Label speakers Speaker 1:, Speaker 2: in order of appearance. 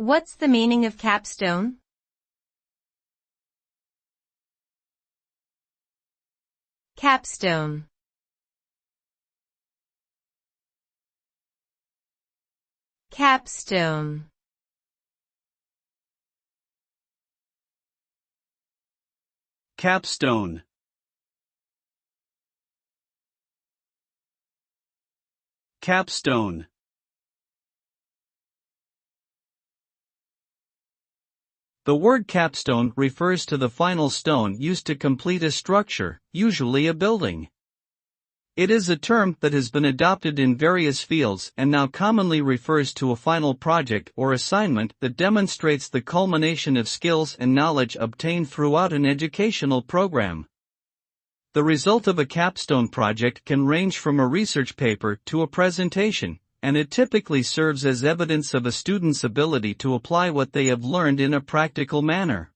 Speaker 1: What's the meaning of capstone? Capstone. Capstone.
Speaker 2: Capstone. Capstone. The word capstone refers to the final stone used to complete a structure, usually a building. It is a term that has been adopted in various fields and now commonly refers to a final project or assignment that demonstrates the culmination of skills and knowledge obtained throughout an educational program. The result of a capstone project can range from a research paper to a presentation, and it typically serves as evidence of a student's ability to apply what they have learned in a practical manner.